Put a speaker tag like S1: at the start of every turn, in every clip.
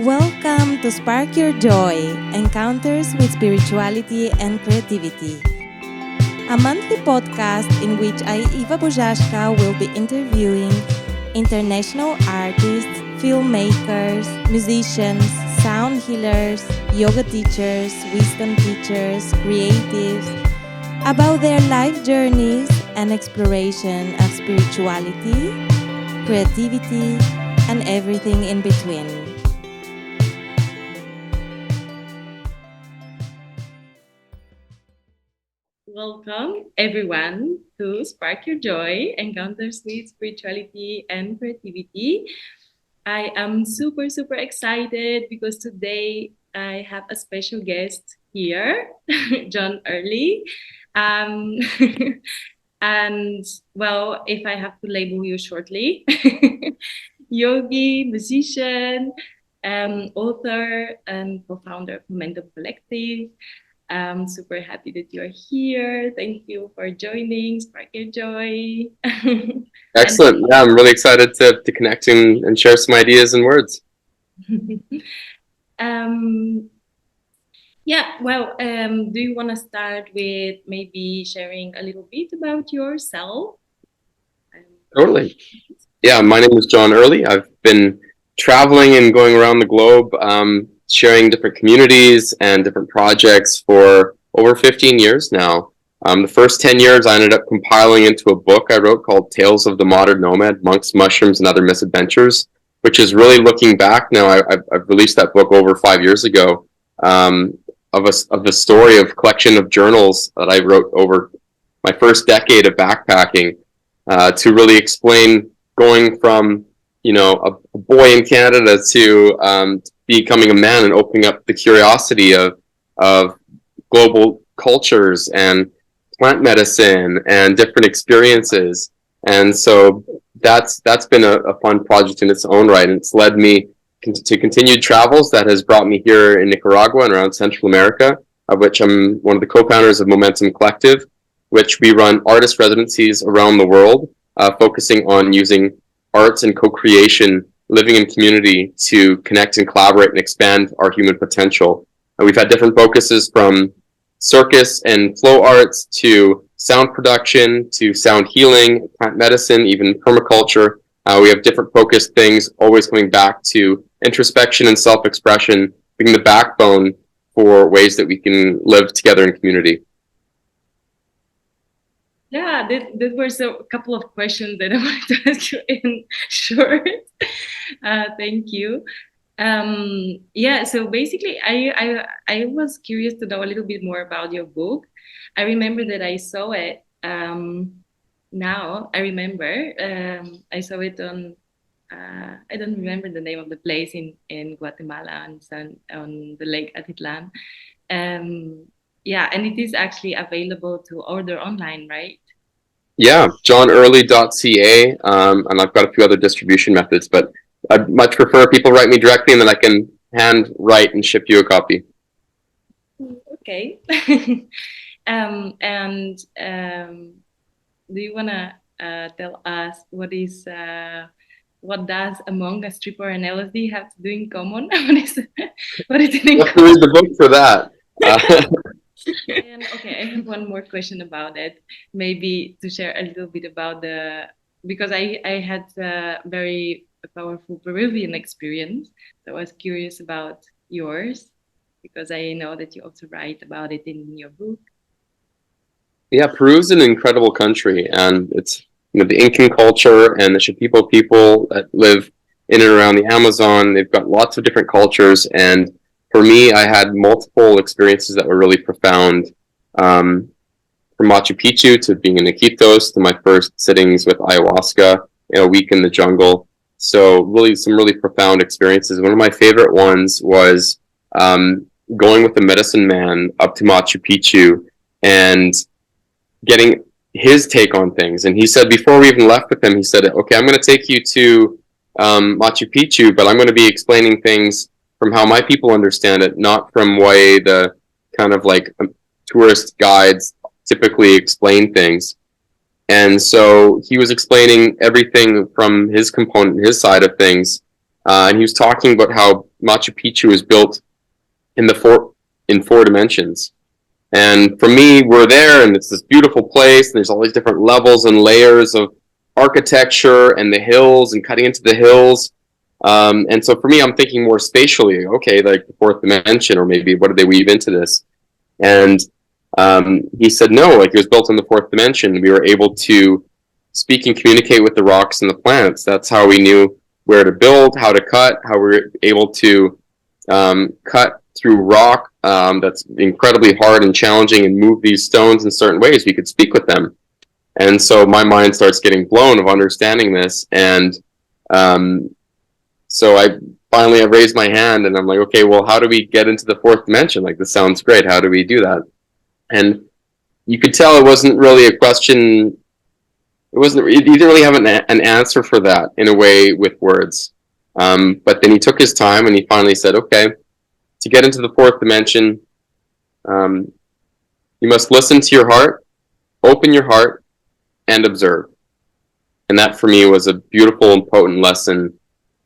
S1: Welcome to Spark Your Joy, Encounters with Spirituality and Creativity, a monthly podcast in which I, Iva Buzhashka, will be interviewing international artists, filmmakers, musicians, sound healers, yoga teachers, wisdom teachers, creatives, about their life journeys and exploration of spirituality, creativity, and everything in between. Welcome, everyone, to Spark Your Joy, Encounters with Spirituality and Creativity. I am super excited because today I have a special guest here, John Early. Um, and, well, if I have to label you shortly, yogi, musician, author, and co-founder of Momentom Collective. I'm super happy that you're here. Thank you for joining Spark Your Joy.
S2: Excellent. Yeah, I'm really excited to connect and share some ideas and words.
S1: um, do you want to start with maybe sharing a little bit about yourself?
S2: Totally. Yeah, my name is John Early. I've been traveling and going around the globe, sharing different communities and different projects for over 15 years now. The first 10 years, I ended up compiling into a book I wrote called Tales of the Modern Nomad, Monks, Mushrooms, and Other Misadventures, which is really looking back now. I've released that book over 5 years ago, of the story of collection of journals that I wrote over my first decade of backpacking, to really explain going from a boy in Canada to becoming a man and opening up the curiosity of global cultures and plant medicine and different experiences. And so that's been a fun project in its own right, and it's led me to continued travels that has brought me here in Nicaragua and around Central America, of which I'm one of the co-founders of Momentom Collective, which we run artist residencies around the world, focusing on using arts and co-creation, living in community to connect and collaborate and expand our human potential. And we've had different focuses from circus and flow arts to sound production to sound healing, plant medicine, even permaculture. We have different focused things, always coming back to introspection and self-expression being the backbone for ways that we can live together in community.
S1: Yeah, that was a couple of questions that I wanted to ask you in short. Thank you. So basically, I was curious to know a little bit more about your book. I remember that I saw it. Now I remember I saw it on. I don't remember the name of the place in Guatemala on the Lake Atitlan. And it is actually available to order online, right?
S2: Yeah, johnearly.ca, and I've got a few other distribution methods, but I'd much prefer people write me directly and then I can hand write and ship you a copy.
S1: Okay. And do you want to tell us what does Among a Stripper and LSD have to do in common? What is it in
S2: You have to read the book for that.
S1: And okay, I have one more question about it. Maybe to share a little bit about because I had a very powerful Peruvian experience. So I was curious about yours because I know that you also write about it in your book.
S2: Yeah, Peru's an incredible country, and it's the Incan culture and the Shipibo people that live in and around the Amazon. They've got lots of different cultures, and for me, I had multiple experiences that were really profound. Um, from Machu Picchu to being in Iquitos to my first sittings with ayahuasca, a week in the jungle. So really, some really profound experiences. One of my favorite ones was going with the medicine man up to Machu Picchu and getting his take on things. And he said, before we even left with him, he said, okay, I'm going to take you to Machu Picchu, but I'm going to be explaining things from how my people understand it, not from way the kind of like tourist guides typically explain things. And so he was explaining everything from his component, his side of things. And he was talking about how Machu Picchu is built in four dimensions. And for me, we're there, and it's this beautiful place, and there's all these different levels and layers of architecture and the hills and cutting into the hills. And so for me, I'm thinking more spatially, okay, like the fourth dimension, or maybe what do they weave into this? And he said, no, like it was built in the fourth dimension. We were able to speak and communicate with the rocks and the plants. That's how we knew where to build, how to cut, how we were able to cut through rock that's incredibly hard and challenging and move these stones in certain ways. We could speak with them. And so my mind starts getting blown of understanding this. And so I raised my hand and I'm like, okay, well, how do we get into the fourth dimension? Like, this sounds great. How do we do that? And you could tell it wasn't really a question. He didn't really have an answer for that in a way with words. But then he took his time and he finally said, okay, to get into the fourth dimension, you must listen to your heart, open your heart, and observe. And that for me was a beautiful and potent lesson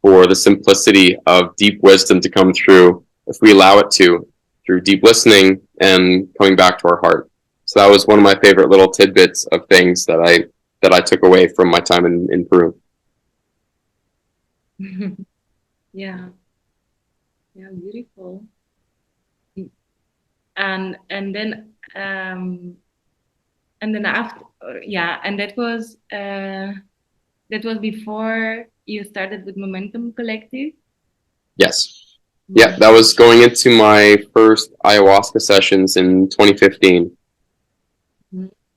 S2: for the simplicity of deep wisdom to come through if we allow it to, through deep listening and coming back to our heart. So that was one of my favorite little tidbits of things that I took away from my time in Peru.
S1: Yeah, beautiful. And then after, and that was before you started with Momentom Collective.
S2: Yes. Yeah, that was going into my first ayahuasca sessions in 2015.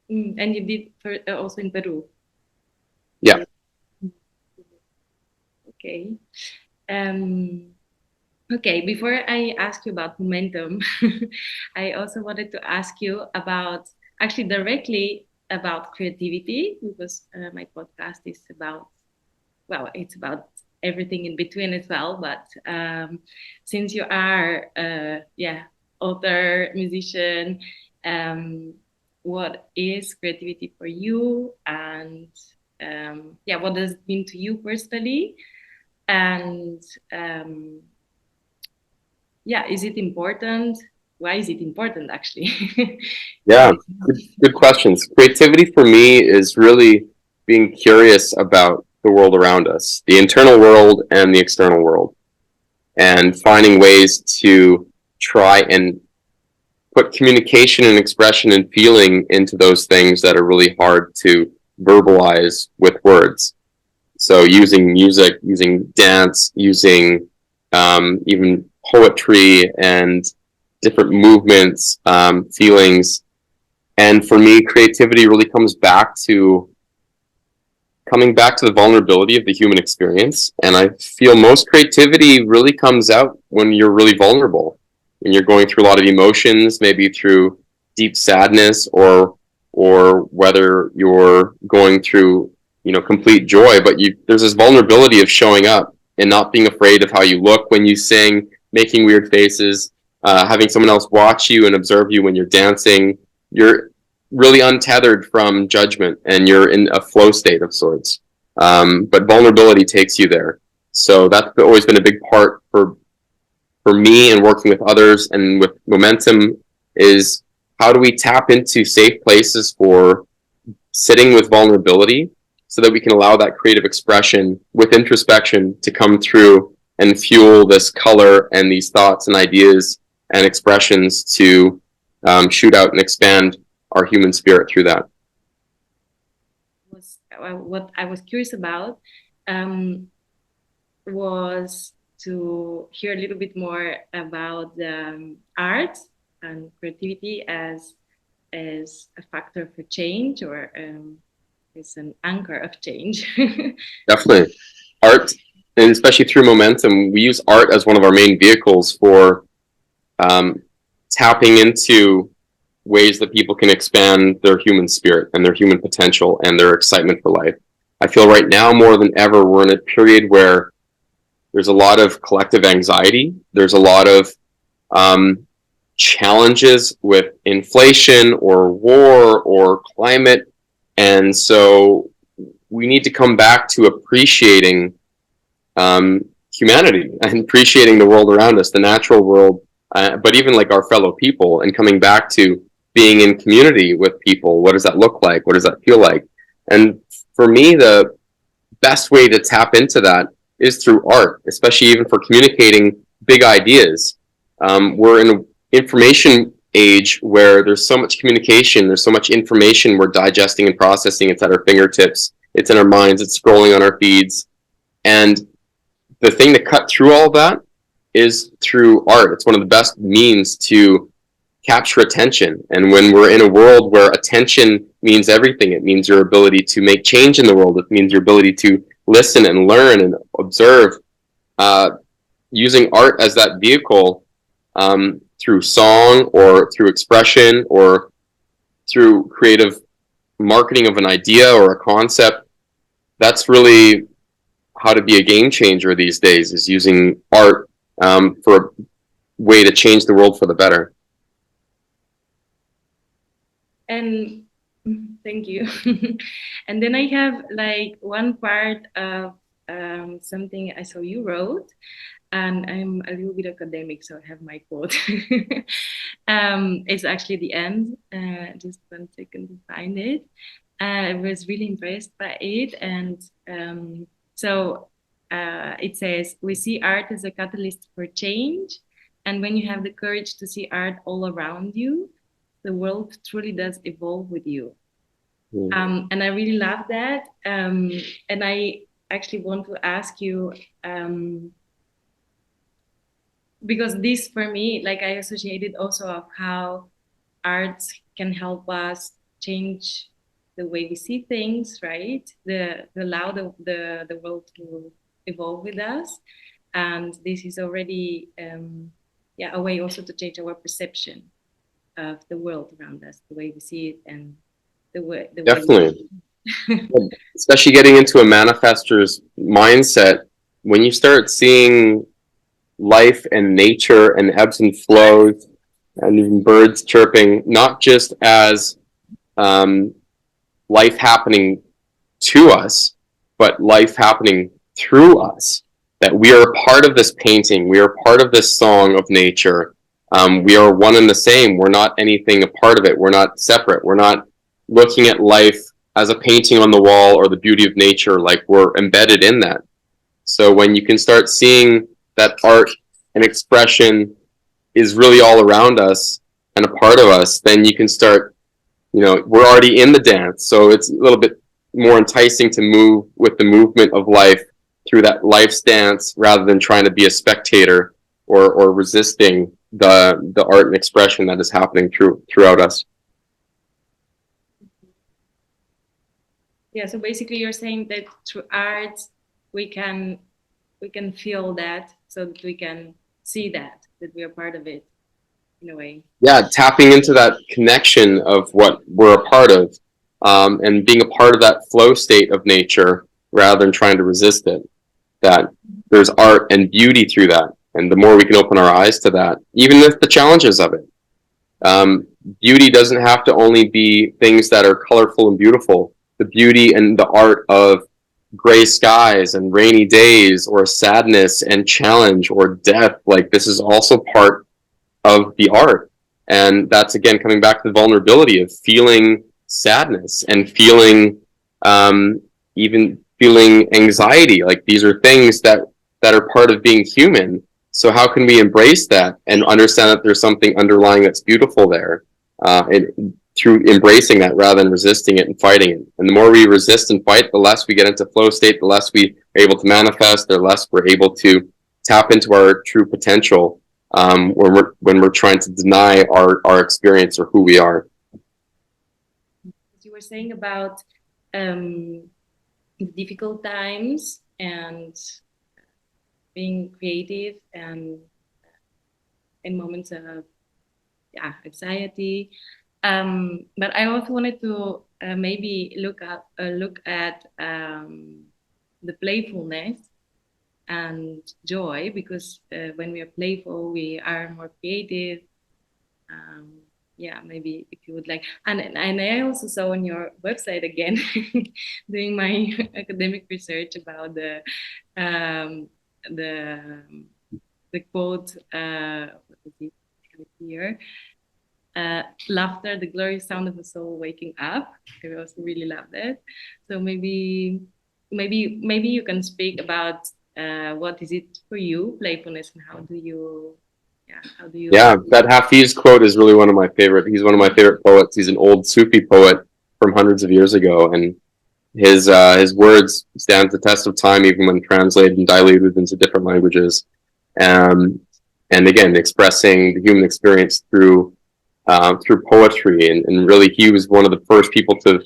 S1: And you did also in Peru.
S2: Yeah.
S1: Okay. Okay, before I ask you about Momentom, I also wanted to ask you about, actually directly about creativity, because my podcast is about, well, it's about everything in between as well. But since you are, author, musician, what is creativity for you? And what does it mean to you personally? And is it important? Why is it important, actually?
S2: Yeah, good questions. Creativity for me is really being curious about the world around us, the internal world and the external world, and finding ways to try and put communication and expression and feeling into those things that are really hard to verbalize with words. So using music, using dance, using even poetry and different movements, feelings. And for me, creativity really comes back to the vulnerability of the human experience. And I feel most creativity really comes out when you're really vulnerable, when you're going through a lot of emotions, maybe through deep sadness, or whether you're going through, complete joy, but there's this vulnerability of showing up and not being afraid of how you look when you sing, making weird faces, having someone else watch you and observe you when you're dancing. You're really untethered from judgment and you're in a flow state of sorts. But vulnerability takes you there. So that's always been a big part for me and working with others and with Momentom, is how do we tap into safe places for sitting with vulnerability so that we can allow that creative expression with introspection to come through and fuel this color and these thoughts and ideas and expressions to shoot out and expand our human spirit through that.
S1: What I was curious about was to hear a little bit more about art and creativity as a factor for change, or as an anchor of change.
S2: Definitely. Art, and especially through Momentom, we use art as one of our main vehicles for tapping into ways that people can expand their human spirit and their human potential and their excitement for life. I feel right now more than ever, we're in a period where there's a lot of collective anxiety. There's a lot of challenges with inflation or war or climate. And so we need to come back to appreciating humanity and appreciating the world around us, the natural world, but even like our fellow people, and coming back to being in community with people. What does that look like? What does that feel like? And for me, the best way to tap into that is through art, especially even for communicating big ideas. We're in an information age where there's so much communication, there's so much information we're digesting and processing. It's at our fingertips, it's in our minds, it's scrolling on our feeds. And the thing to cut through all of that is through art. It's one of the best means to capture attention. And when we're in a world where attention means everything, it means your ability to make change in the world. It means your ability to listen and learn and observe. Using art as that vehicle, through song or through expression or through creative marketing of an idea or a concept, that's really how to be a game changer these days, is using art for a way to change the world for the better.
S1: And thank you. And then I have like one part of something I saw you wrote, and I'm a little bit academic, so I have my quote. It's actually the end. Just 1 second to find it. I was really impressed by it, and so it says, "We see art as a catalyst for change, and when you have the courage to see art all around you, the world truly does evolve with you." And I really love that. And I actually want to ask you, because this for me, like I associated also of how art can help us change the way we see things, right? The allow the world to evolve with us. And this is already a way also to change our perception of the world around us, the way we see it, and the way
S2: Definitely. Especially getting into a manifestor's mindset, when you start seeing life and nature and ebbs and flows and even birds chirping, not just as life happening to us, but life happening through us, that we are part of this painting, we are part of this song of nature. We are one and the same. We're not anything a part of it. We're not separate. We're not looking at life as a painting on the wall or the beauty of nature, like we're embedded in that. So when you can start seeing that art and expression is really all around us and a part of us, then you can start, we're already in the dance. So it's a little bit more enticing to move with the movement of life through that life's dance rather than trying to be a spectator or resisting the art and expression that is happening throughout us.
S1: Yeah, so basically you're saying that through art we can feel that, so that we can see that we are part of it in a way.
S2: Yeah, tapping into that connection of what we're a part of, and being a part of that flow state of nature rather than trying to resist it. That there's art and beauty through that. And the more we can open our eyes to that, even with the challenges of it. Beauty doesn't have to only be things that are colorful and beautiful. The beauty and the art of gray skies and rainy days, or sadness and challenge or death, like this is also part of the art. And that's, again, coming back to the vulnerability of feeling sadness and feeling, even feeling anxiety. Like these are things that are part of being human. So how can we embrace that and understand that there's something underlying that's beautiful there, and through embracing that rather than resisting it and fighting it. And the more we resist and fight, the less we get into flow state, the less we are able to manifest, the less we're able to tap into our true potential, when we're trying to deny our experience or who we are.
S1: You were saying about difficult times and being creative and in moments of anxiety, but I also wanted to maybe look at the playfulness and joy, because when we are playful we are more creative. Maybe if you would like, and I also saw on your website again doing my academic research about the the quote, what is it here? Laughter, the glorious sound of a soul waking up. I also really loved it. So maybe you can speak about what is it for you, playfulness, and how do you,
S2: Yeah, that Hafiz quote is really one of my favorite. He's one of my favorite poets. He's an old Sufi poet from hundreds of years ago, and his words stand the test of time, even when translated and diluted into different languages. Um, and again, expressing the human experience through poetry, and really, he was one of the first people to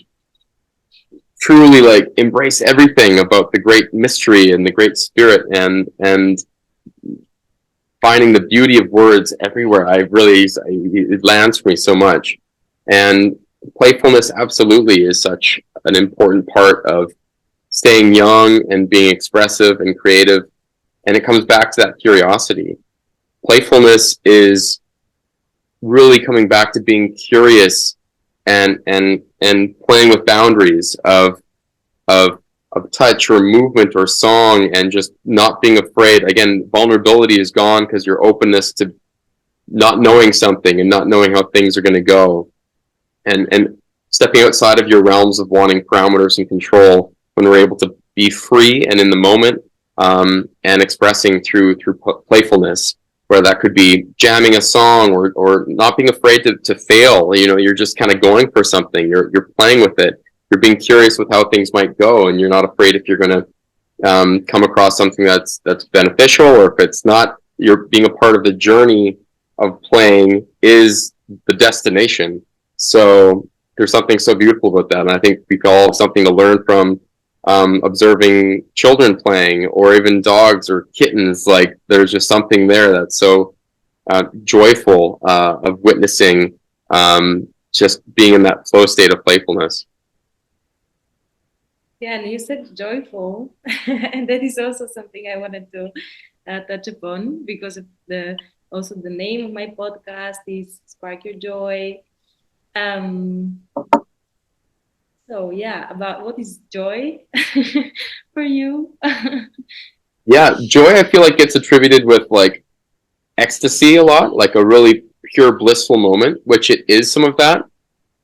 S2: truly like embrace everything about the great mystery and the great spirit, and finding the beauty of words everywhere. It lands for me so much. And playfulness absolutely is such an important part of staying young and being expressive and creative. And it comes back to that curiosity. Playfulness is really coming back to being curious and playing with boundaries of of touch or movement or song, and just not being afraid. Again, vulnerability is gone because your openness to not knowing something and not knowing how things are going to go, and stepping outside of your realms of wanting parameters and control, when we're able to be free and in the moment, and expressing through playfulness, where that could be jamming a song, or not being afraid to fail. You're just kind of going for something. You're playing with it. You're being curious with how things might go, and you're not afraid if you're going to come across something that's beneficial, or if it's not. You're being a part of the journey of playing is the destination. So there's something so beautiful about that, and I think we all have something to learn from observing children playing, or even dogs or kittens. Like, there's just something there that's so joyful of witnessing, just being in that flow state of playfulness.
S1: Yeah, and you said joyful, and that is also something I wanted to touch upon, because of the name of my podcast is Spark Your Joy. Um, so yeah, about what is joy for you?
S2: Yeah, joy, I feel like, gets attributed with like ecstasy a lot, like a really pure blissful moment, which it is some of that.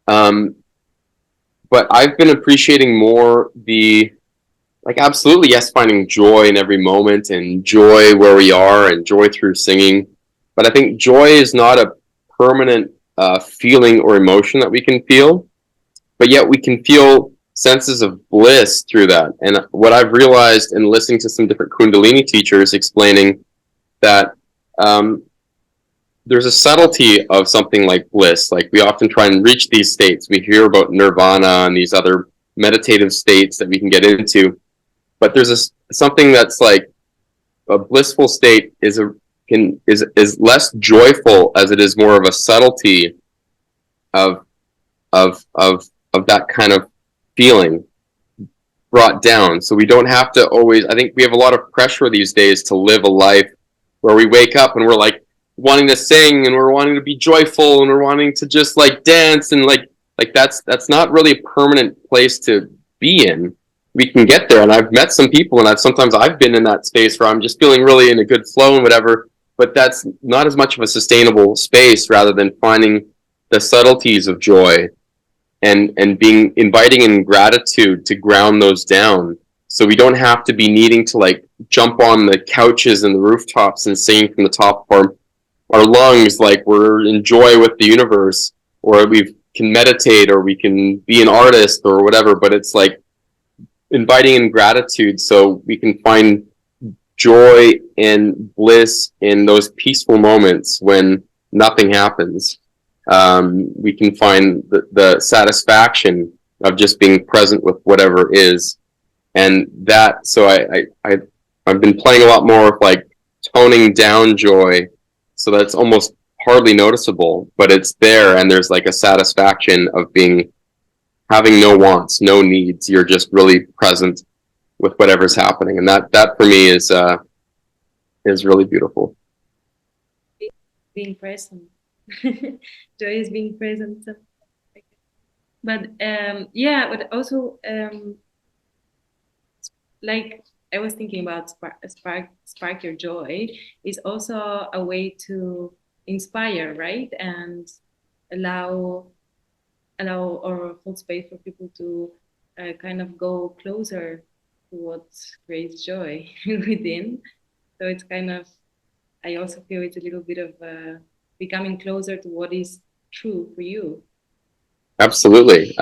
S2: Um, but I've been appreciating more absolutely, yes, finding joy in every moment, and joy where we are, and joy through singing. But I think joy is not a permanent feeling or emotion that we can feel, but yet we can feel senses of bliss through that. And what I've realized in listening to some different Kundalini teachers explaining that, there's a subtlety of something like bliss. Like, we often try and reach these states. We hear about nirvana and these other meditative states that we can get into, but there's something that's like a blissful state is less joyful, as it is more of a subtlety of of that kind of feeling brought down. So we don't have to always. I think we have a lot of pressure these days to live a life where we wake up and we're like wanting to sing, and we're wanting to be joyful, and we're wanting to just like dance, and like that's not really a permanent place to be in. We can get there, and I've met some people, and I've been in that space where I'm just feeling really in a good flow and whatever, but that's not as much of a sustainable space, rather than finding the subtleties of joy, and being inviting in gratitude to ground those down, so we don't have to be needing to like jump on the couches and the rooftops and sing from the top of our lungs like we're in joy with the universe, or we can meditate, or we can be an artist or whatever. But it's like inviting in gratitude, so we can find joy and bliss in those peaceful moments when nothing happens. We can find the satisfaction of just being present with whatever is, and that. So I've been playing a lot more with like toning down joy, so that's almost hardly noticeable, but it's there, and there's like a satisfaction of having no wants, no needs. You're just really present with whatever's happening, and that for me is really beautiful.
S1: Being present. Joy is being present. But yeah, but also like I was thinking about spark your joy is also a way to inspire, right? And allow or hold space for people to kind of go closer to what creates joy within. So it's kind of, I also feel it's a little bit of becoming closer to what is true for you.
S2: Absolutely.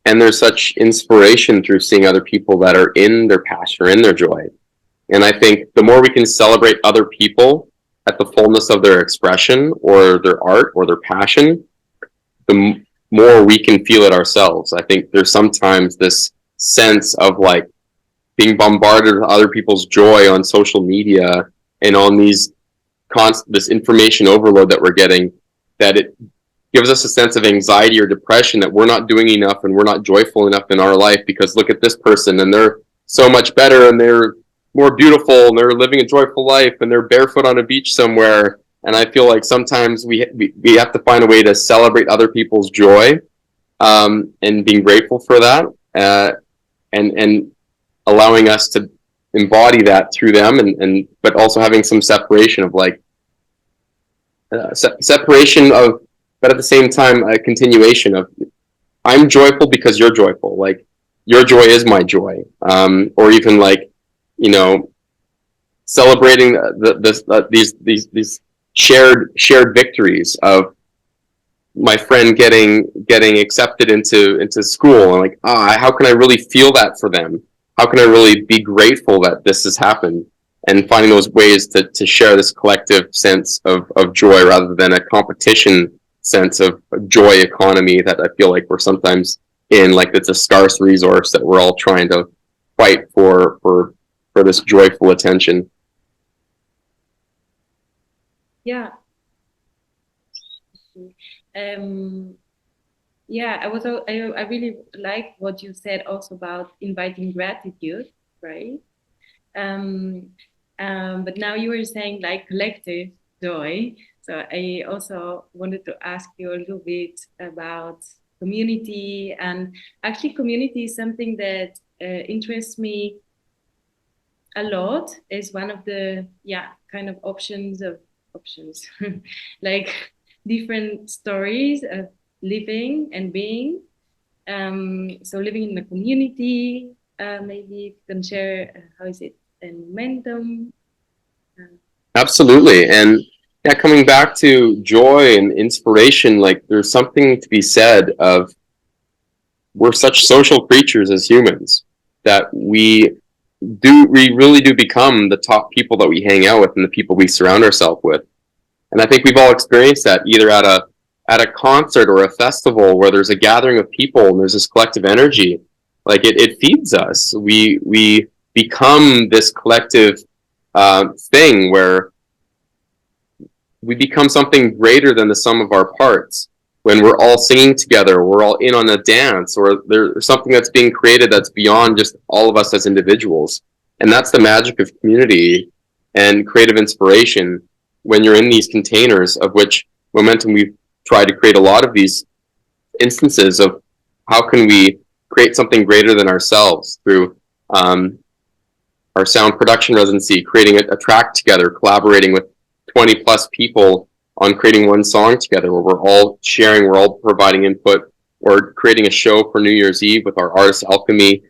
S2: And there's such inspiration through seeing other people that are in their passion or in their joy. And I think the more we can celebrate other people at the fullness of their expression or their art or their passion, the more we can feel it ourselves. I think there's sometimes this sense of like being bombarded with other people's joy on social media and on these this information overload that we're getting, that it gives us a sense of anxiety or depression that we're not doing enough and we're not joyful enough in our life because look at this person and they're so much better and they're more beautiful and they're living a joyful life and they're barefoot on a beach somewhere. And I feel like sometimes we have to find a way to celebrate other people's joy, and being grateful for that, and allowing us to embody that through them, and but also having some separation of like separation of, but at the same time a continuation of I'm joyful because you're joyful, like your joy is my joy, or even like, you know, celebrating these shared victories of my friend getting accepted into school, and like, how can I really feel that for them? How can I really be grateful that this has happened? And finding those ways to share this collective sense of joy rather than a competition sense of joy economy that I feel like we're sometimes in, like it's a scarce resource that we're all trying to fight for this joyful attention.
S1: Yeah. Yeah, I really like what you said also about inviting gratitude, right? Um, but now you were saying like collective joy. So I also wanted to ask you a little bit about community. And actually, community is something that interests me a lot. Is one of the, yeah, kind of options like different stories of living and being. So living in the community, maybe you can share how is it in Momentom.
S2: Absolutely. And yeah, coming back to joy and inspiration, like there's something to be said of we're such social creatures as humans that we really do become the top people that we hang out with and the people we surround ourselves with. And I think we've all experienced that either at a concert or a festival where there's a gathering of people and there's this collective energy. Like it feeds us. We become this collective thing where we become something greater than the sum of our parts. When we're all singing together, we're all in on a dance, or there's something that's being created that's beyond just all of us as individuals. And that's the magic of community and creative inspiration when you're in these containers, of which Momentum, we've tried to create a lot of these instances of how can we create something greater than ourselves through our sound production residency, creating a track together, collaborating with 20 plus people on creating one song together where we're all sharing, we're all providing input, or creating a show for New Year's Eve with our Artist Alchemy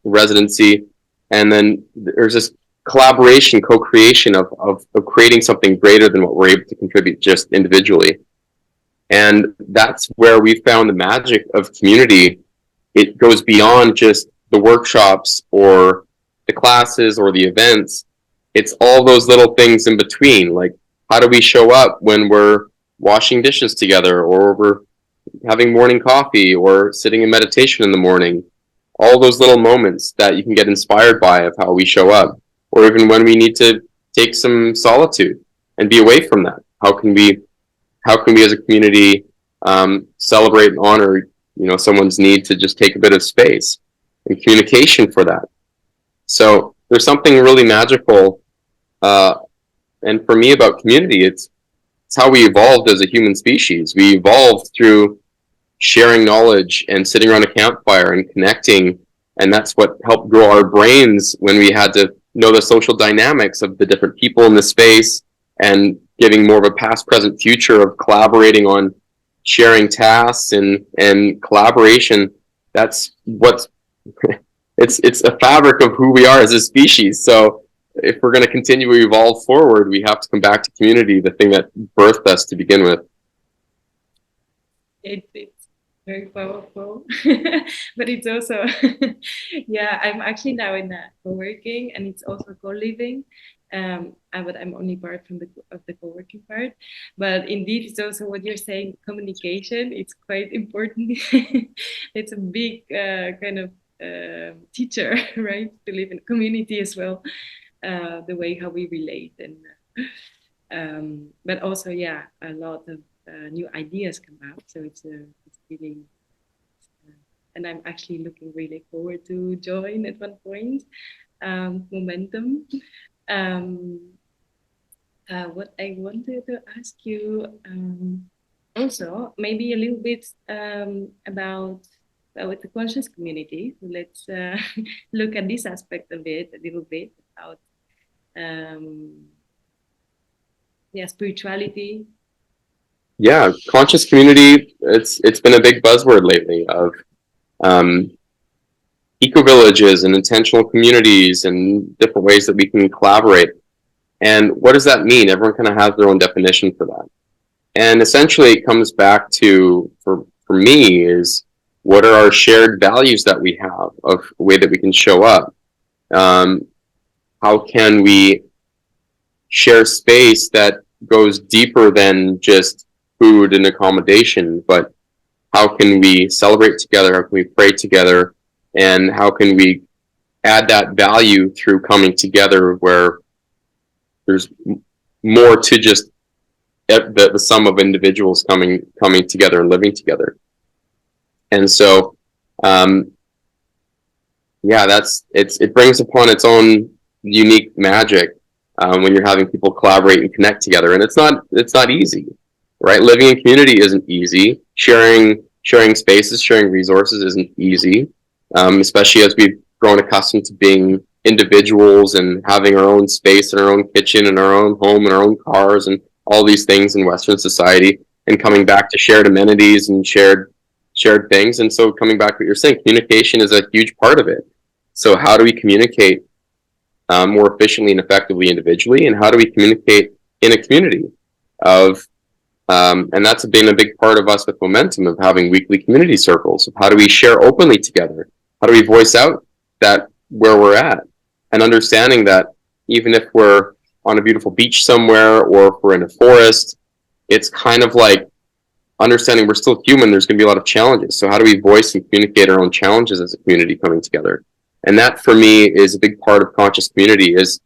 S2: residency. And then there's this collaboration, co-creation of creating something greater than what we're able to contribute just individually. And that's where we found the magic of community. It goes beyond just the workshops or the classes or the events. It's all those little things in between. Like, how do we show up when we're washing dishes together, or we're having morning coffee, or sitting in meditation in the morning? All those little moments that you can get inspired by of how we show up, or even when we need to take some solitude and be away from that. How can we as a community celebrate and honor, someone's need to just take a bit of space and communication for that? So there's something really magical, and for me, about community. It's how we evolved as a human species. We evolved through sharing knowledge and sitting around a campfire and connecting And that's what helped grow our brains when we had to know the social dynamics of the different people in the space, and giving more of a past, present, future of collaborating on sharing tasks and collaboration. That's what's it's a fabric of who we are as a species. So if we're going to continue to evolve forward, we have to come back to community, the thing that birthed us to begin with.
S1: It's very powerful, but it's also, yeah, I'm actually now in co-working, and it's also co-living. But I'm only part from the co-working part. But indeed, it's also what you're saying. Communication, it's quite important. It's a big kind of teacher, right? To live in community as well. The way how we relate, and but also, yeah, a lot of new ideas come out. So it's really, and I'm actually looking really forward to join at one point. Momentum. Um, what I wanted to ask you, also maybe a little bit about with the conscious community. So let's look at this aspect of it a little bit about yeah, spirituality.
S2: Yeah, conscious community. It's been a big buzzword lately of um, eco villages and intentional communities and different ways that we can collaborate. And what does that mean? Everyone kind of has their own definition for that. And essentially, it comes back to, for me, is what are our shared values that we have of the way that we can show up? How can we share space that goes deeper than just food and accommodation, but how can we celebrate together? How can we pray together? And how can we add that value through coming together where there's more to just the sum of individuals coming together and living together. And so, yeah, it brings upon its own unique magic when you're having people collaborate and connect together. And it's not easy, right? Living in community isn't easy. Sharing spaces, sharing resources isn't easy, especially as we've grown accustomed to being individuals and having our own space and our own kitchen and our own home and our own cars and all these things in Western society, and coming back to shared amenities and shared things. And so coming back to what you're saying, communication is a huge part of it. So how do we communicate more efficiently and effectively individually, and how do we communicate in a community of and that's been a big part of us with Momentum, of having weekly community circles of how do we share openly together, how do we voice out that where we're at, and understanding that even if we're on a beautiful beach somewhere or if we're in a forest, it's kind of like understanding we're still human. There's going to be a lot of challenges. So how do we voice and communicate our own challenges as a community coming together? And that for me is a big part of conscious community, is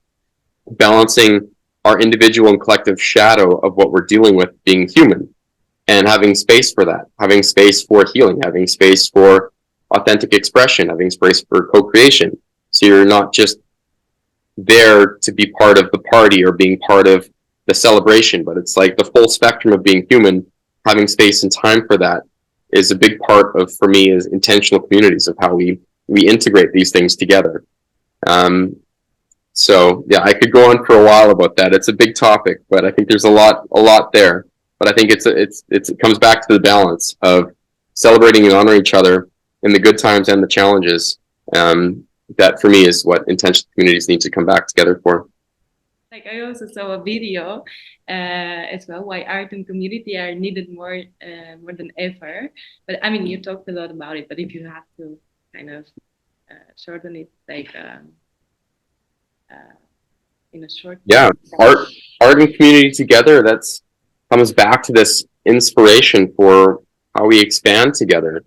S2: balancing our individual and collective shadow of what we're dealing with being human, and having space for that, having space for healing, having space for authentic expression, having space for co-creation. So you're not just there to be part of the party or being part of the celebration, but it's like the full spectrum of being human. Having space and time for that is a big part of, for me, is intentional communities, of how we integrate these things together. So yeah, I could go on for a while about that. It's a big topic, but I think there's a lot there. But I think it comes back to the balance of celebrating and honoring each other in the good times and the challenges. That for me is what intentional communities need to come back together for.
S1: Like, I also saw a video as well, why art and community are needed more than ever. But I mean, you talked a lot about it, but if you have to kind of shorten it, like in a short.
S2: Yeah, art and community together. That's comes back to this inspiration for how we expand together.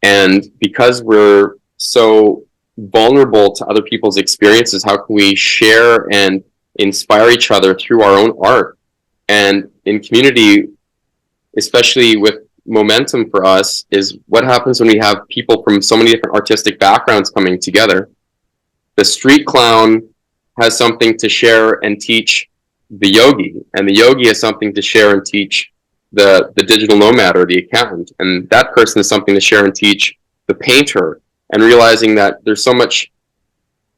S2: And because we're so vulnerable to other people's experiences, how can we share and inspire each other through our own art? And in community, especially with Momentum for us, is what happens when we have people from so many different artistic backgrounds coming together. The street clown has something to share and teach the yogi, and the yogi has something to share and teach the digital nomad or the accountant, and that person has something to share and teach the painter, and realizing that there's so much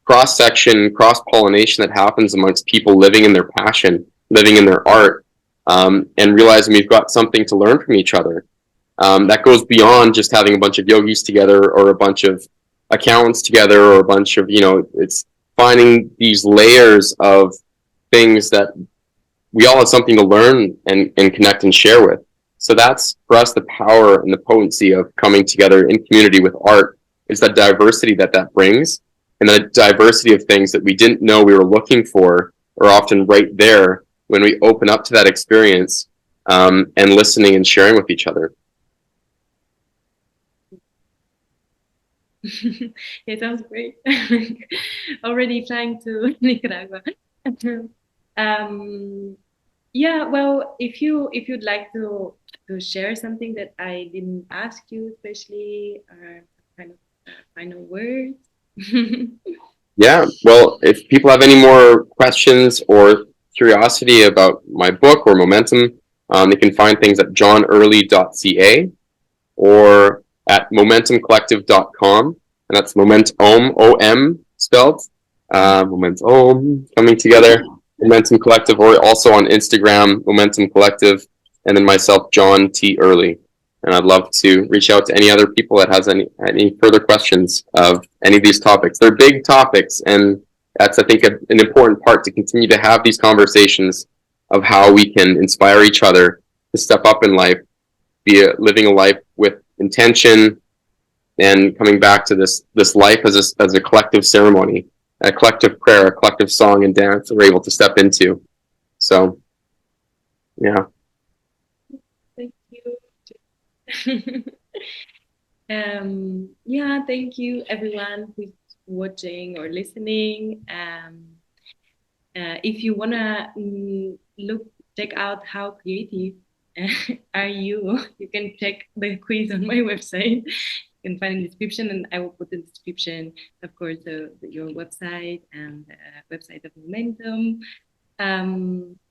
S2: cross-section, cross-pollination that happens amongst people living in their passion, living in their art, and realizing we've got something to learn from each other. That goes beyond just having a bunch of yogis together or a bunch of accountants together or a bunch of, it's finding these layers of things that we all have something to learn and connect and share with. So that's, for us, the power and the potency of coming together in community with art, is that diversity that brings, and the diversity of things that we didn't know we were looking for are often right there when we open up to that experience, and listening and sharing with each other.
S1: It sounds great. Already flying to Nicaragua. Yeah, well, if you'd like to share something that I didn't ask you, especially kind of final words.
S2: Yeah, well, if people have any more questions or curiosity about my book or Momentum, they can find things at johnearly.ca or at momentomcollective.com, and that's Momentom, O-M spelled, Momentom, coming together, Momentom Collective, or also on Instagram, Momentom Collective, and then myself, John T. Early. And I'd love to reach out to any other people that has any further questions of any of these topics. They're big topics, and that's, I think, an important part to continue to have these conversations of how we can inspire each other to step up in life, living a life with intention, and coming back to this life as a collective ceremony, a collective prayer, a collective song and dance that we're able to step into. So, yeah.
S1: Thank you. Yeah, thank you everyone who's watching or listening. If you wanna check out how creative are you can check the quiz on my website. You can find in the description, and I will put in the description, of course, your website and the website of Momentum.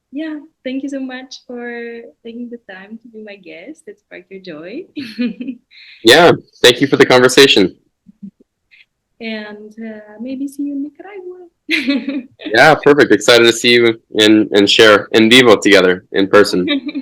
S1: Yeah, thank you so much for taking the time to be my guest. That sparked your joy.
S2: Yeah, thank you for the conversation.
S1: And maybe see you in Nicaragua.
S2: Yeah, perfect. Excited to see you and share in vivo together in person.